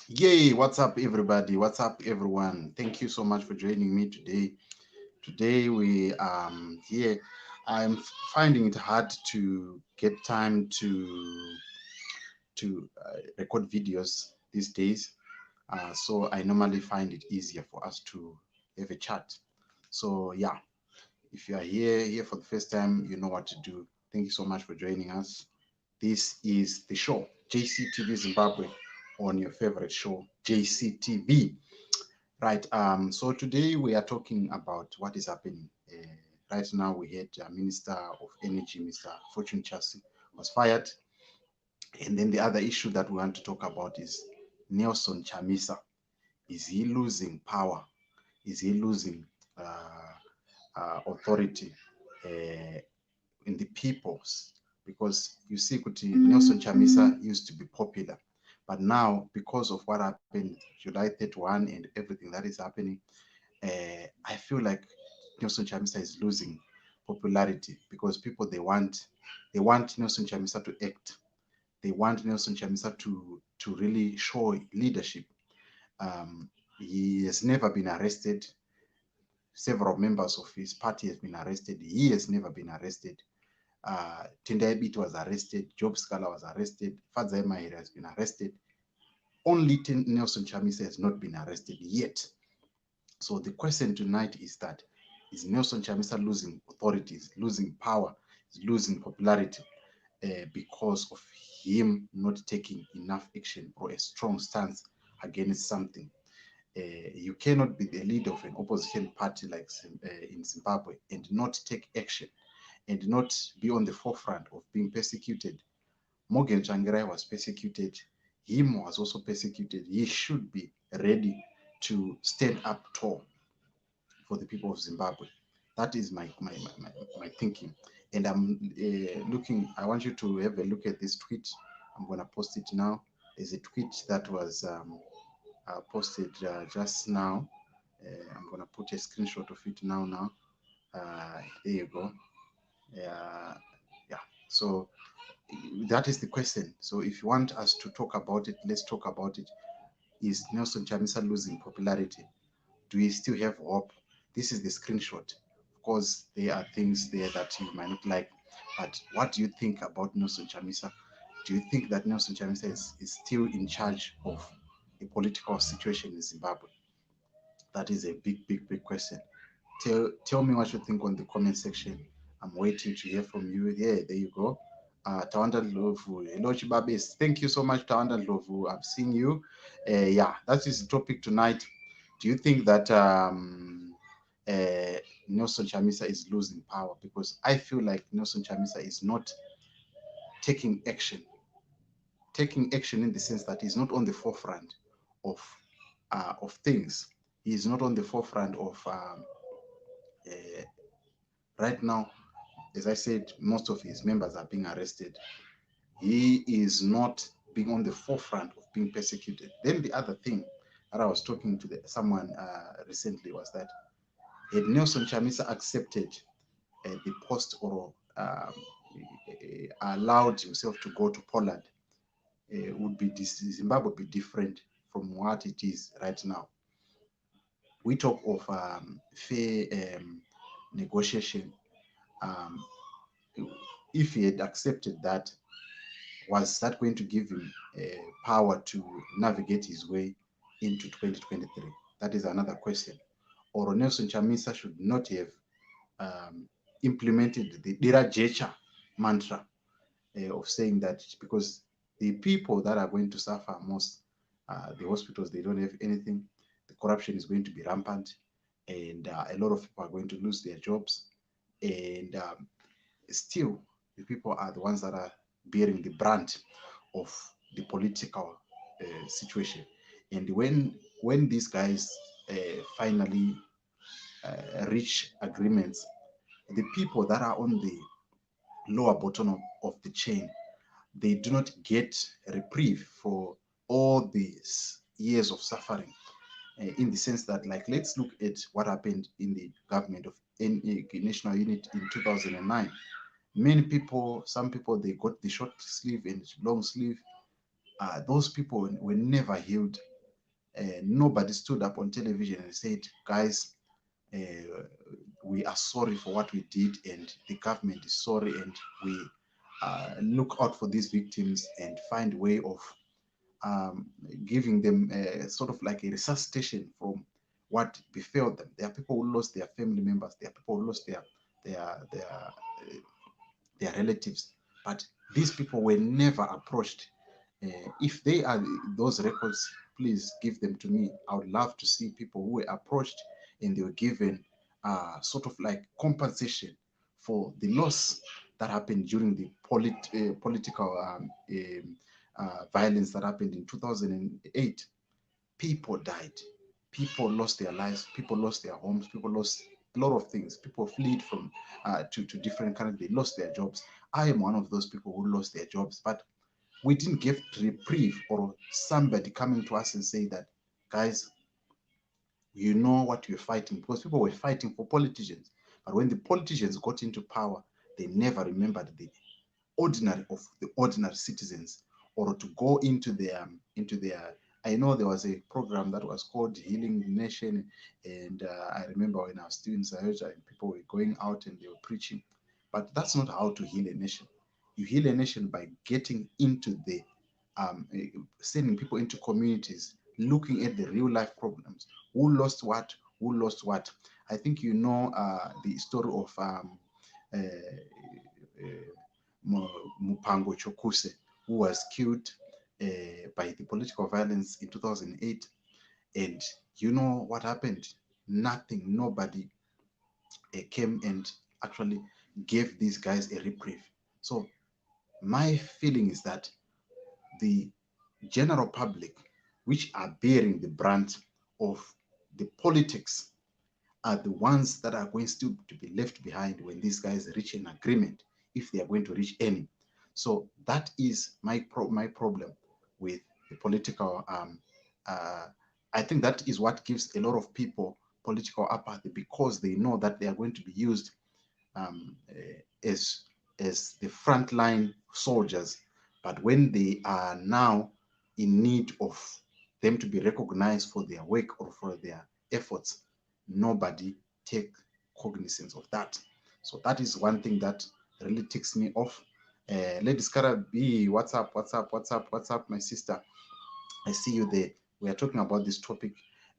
Yay, what's up, everybody? What's up, everyone? Thank you so much for joining me today. Today, we here. I'm finding it hard to get time to record videos these days. So I normally find it easier for us to have a chat. So yeah, if you are here for the first time, you know what to do. Thank you so much for joining us. This is the show, JCTV Zimbabwe, on your favorite show, JCTV. Right. So today we are talking about what is happening. Right now, we had Minister of Energy, Mr. Fortune Chassis, was fired. And then the other issue that we want to talk about is Nelson Chamisa. Is he losing power? Is he losing authority in the peoples? Because you see, Kuti, Nelson Chamisa used to be popular. But now, because of what happened July 31 and everything that is happening, I feel like Nelson Chamisa is losing popularity because people they want Nelson Chamisa to act. They want Nelson Chamisa to really show leadership. He has never been arrested. Several members of his party have been arrested. He has never been arrested. Tendai Biti was arrested. Job Scala was arrested. Fadzai Mahere has been arrested. Only Nelson Chamisa has not been arrested yet. So the question tonight is that is Nelson Chamisa losing authorities, losing power, losing popularity because of him not taking enough action or a strong stance against something? You cannot be the leader of an opposition party like in Zimbabwe and not take action and not be on the forefront of being persecuted. Morgan Changirai was persecuted. Him was also persecuted. He should be ready to stand up tall for the people of Zimbabwe. That is my thinking. And I'm looking, I want you to have a look at this tweet. I'm going to post it now. There's a tweet that was posted just now. I'm going to put a screenshot of it now. There you go. Yeah. So that is the question. So if you want us to talk about it, let's talk about it. Is Nelson Chamisa losing popularity? Do we still have hope? This is the screenshot. Of course, there are things there that you might not like, but what do you think about Nelson Chamisa? Do you think that Nelson Chamisa is still in charge of the political situation in Zimbabwe? That is a big question. Tell me what you think on the comment section. I'm waiting to hear from you. Yeah, there you go. Tawanda Lovu. Hello, Chibabes. Thank you so much, Tawanda Lovu. I'm seeing you. Yeah, that is the topic tonight. Do you think that uh, Nelson Chamisa is losing power? Because I feel like Nelson Chamisa is not taking action in the sense that he's not on the forefront of things. He is not on the forefront of uh, right now. As I said, most of his members are being arrested. He is not being on the forefront of being persecuted. Then the other thing that I was talking to someone recently was that had Nelson Chamisa accepted the post or allowed himself to go to Poland, would be Zimbabwe be different from what it is right now? We talk of fair negotiation. Um, if he had accepted that, was that going to give him power to navigate his way into 2023? That is another question. Or Nelson Chamisa should not have um, implemented the Dira Jecha mantra of saying that because the people that are going to suffer most, the hospitals, they don't have anything, the corruption is going to be rampant, and a lot of people are going to lose their jobs. And still, the people are the ones that are bearing the brunt of the political situation. And when these guys finally reach agreements, the people that are on the lower bottom of the chain, they do not get a reprieve for all these years of suffering. In the sense that, like, let's look at what happened in the government of national unit in 2009. Many people, some people, they got the short sleeve and long sleeve. Those people were never healed. nobody stood up on television and said, guys, uh, we are sorry for what we did, and the government is sorry, and we look out for these victims and find a way of um, giving them sort of like a resuscitation from what befell them. There are people who lost their family members. There are people who lost their relatives. But these people were never approached. If they are those records, please give them to me. I would love to see people who were approached and they were given sort of like compensation for the loss that happened during the political violence that happened in 2008. People died, people lost their lives, people lost their homes, people lost a lot of things, people fled from to different countries, they lost their jobs. I am one of those people who lost their jobs, but we didn't get reprieve or somebody coming to us and say that, guys, you know what you're fighting, because people were fighting for politicians, but when the politicians got into power, they never remembered the ordinary citizens, or to go into their. I know there was a program that was called Healing the Nation, and I remember when I was still in Sayoja and people were going out and they were preaching, but that's not how to heal a nation. You heal a nation by getting into the sending people into communities, looking at the real life problems. Who lost what? Who lost what? I think you know the story of uh, Mupango Chokuse, who was killed by the political violence in 2008. And you know what happened? Nothing, nobody came and actually gave these guys a reprieve. So my feeling is that the general public, which are bearing the brunt of the politics, are the ones that are going still to be left behind when these guys reach an agreement, if they are going to reach any. So that is my problem with the political. Uh, I think that is what gives a lot of people political apathy, because they know that they are going to be used as the frontline soldiers, but when they are now in need of them to be recognized for their work or for their efforts, nobody take cognizance of that. So that is one thing that really ticks me off. Lady Skara B, what's up? What's up? What's up? What's up, my sister? I see you there. We are talking about this topic.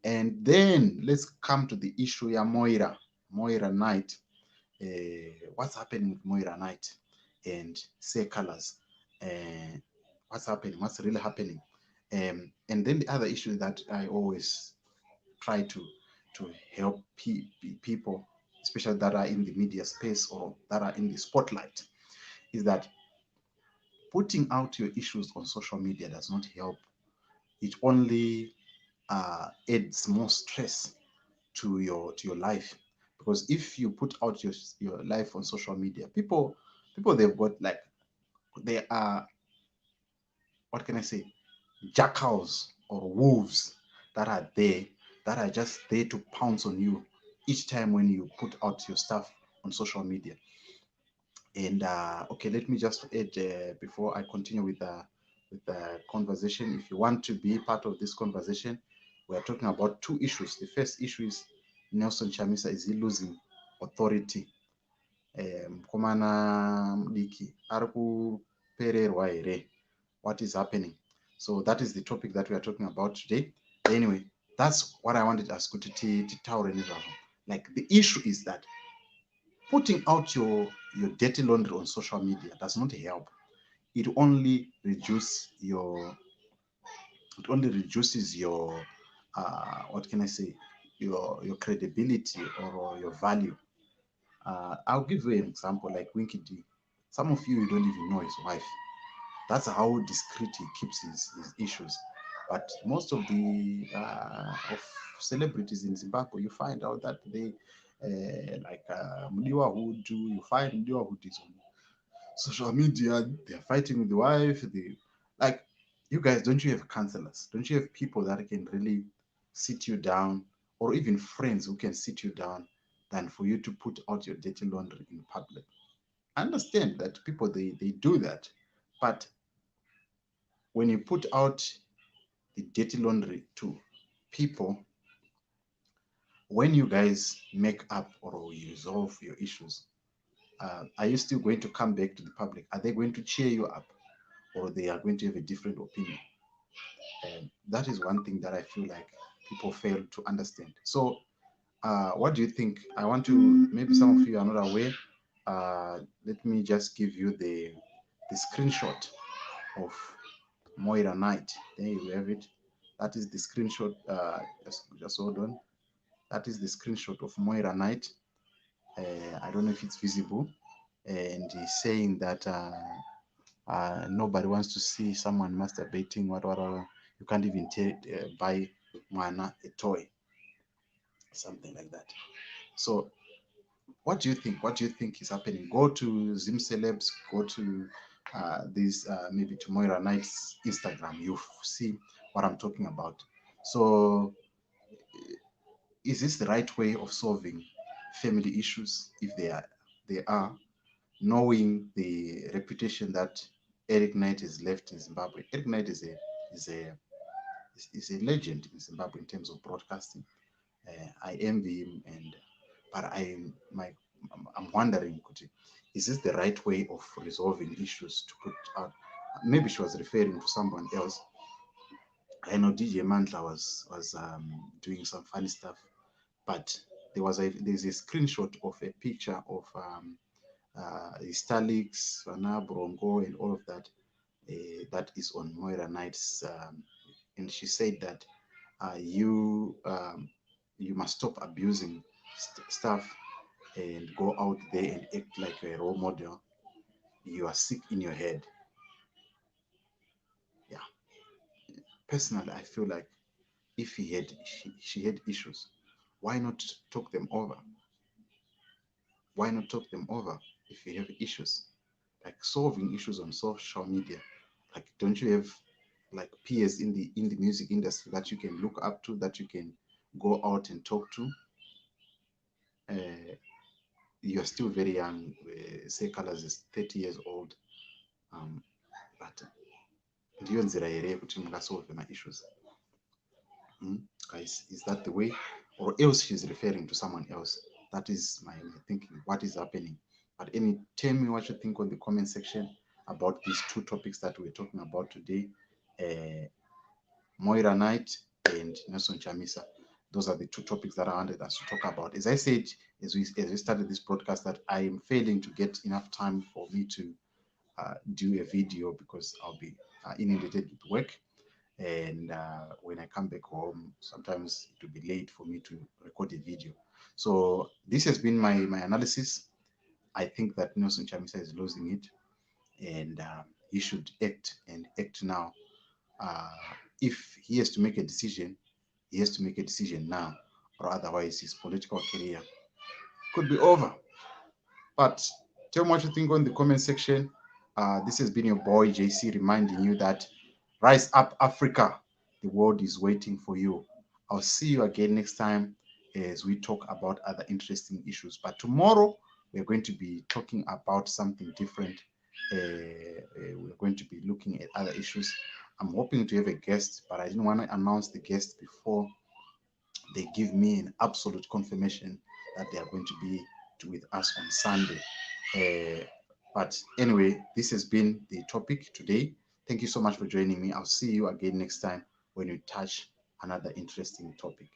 And then let's come to the issue ya Moira Knight. What's happening with Moira Knight and Say Colors? What's happening? What's really happening? And then the other issue that I always try to help people, especially that are in the media space or that are in the spotlight, is that putting out your issues on social media does not help. It only adds more stress to your life, because if you put out your life on social media, people they've got like, they are, what can I say, jackals or wolves that are there, that are just there to pounce on you each time when you put out your stuff on social media. And okay, let me just add before I continue with the conversation. If you want to be part of this conversation, we are talking about two issues. The first issue is Nelson Chamisa, is he losing authority? Mukomana mudiki ari kupererwa here? What is happening? So that is the topic that we are talking about today. Anyway, that's what I wanted us to taure nezvazvo. Like, the issue is that putting out your dirty laundry on social media does not help. It only reduces your what can I say, your credibility or your value. I'll give you an example, like Winky D. Some of you don't even know his wife. That's how discreet he keeps his issues. But most of the of celebrities in Zimbabwe, you find out that they like Mudiwa Hood, you find Mudiwa Hood is on social media, they're fighting with the wife. They, like, you guys, don't you have counselors? Don't you have people that can really sit you down, or even friends who can sit you down, than for you to put out your dirty laundry in public? I understand that people they do that, but when you put out the dirty laundry too, people, when you guys make up or you resolve your issues, are you still going to come back to the public? Are they going to cheer you up, or they are going to have a different opinion? And that is one thing that I feel like people fail to understand. So, what do you think? I want to, maybe some of you are not aware. Let me just give you the screenshot of Moira Knight. There you have it. That is the screenshot. Just hold on. That is the screenshot of Moira Knight. I don't know if it's visible. And he's saying that nobody wants to see someone masturbating. What. You can't even buy Moana a toy, something like that. So, what do you think? What do you think is happening? Go to Zim Celebs, go to this maybe to Moira Knight's Instagram. You see what I'm talking about. So, is this the right way of solving family issues? If they are, knowing the reputation that Eric Knight has left in Zimbabwe. Eric Knight is a is a legend in Zimbabwe in terms of broadcasting. I envy him, but I'm wondering, is this the right way of resolving issues to put out? Maybe she was referring to someone else. I know DJ Mandla was doing some funny stuff, but there's a screenshot of a picture of Stalix, Vana Brongo, and all of that. That is on Moira Knight's, and she said that you must stop abusing stuff and go out there and act like a role model. You are sick in your head. Yeah. Personally, I feel like if she had issues, why not talk them over? Why not talk them over if you have issues? Like solving issues on social media. Like, don't you have like peers in the music industry that you can look up to, that you can go out and talk to? Uh, you're still very young. Say Colors is 30 years old. Um, but ndiyo nzira here yekuti mungasolve ma-issues. Guys, is that the way? Or else she's referring to someone else? That is my thinking. What is happening? But tell me what you think on the comment section about these two topics that we're talking about today. Moira Knight and Nelson Chamisa. Those are the two topics that I wanted us to talk about. As I said, as we started this broadcast, that I am failing to get enough time for me to do a video because I'll be inundated with work. And when I come back home, sometimes it will be late for me to record a video. So this has been my analysis. I think that Nelson Chamisa is losing it, and he should act now. If he has to make a decision, he has to make a decision now, or otherwise his political career could be over. But tell me what you think on the comment section. This has been your boy JC reminding you that rise up, Africa. The world is waiting for you. I'll see you again next time as we talk about other interesting issues. But tomorrow we're going to be talking about something different. We're going to be looking at other issues. I'm hoping to have a guest, but I didn't want to announce the guest before they give me an absolute confirmation that they are going to be with us on Sunday. But anyway, this has been the topic today. Thank you so much for joining me. I'll see you again next time when we touch another interesting topic.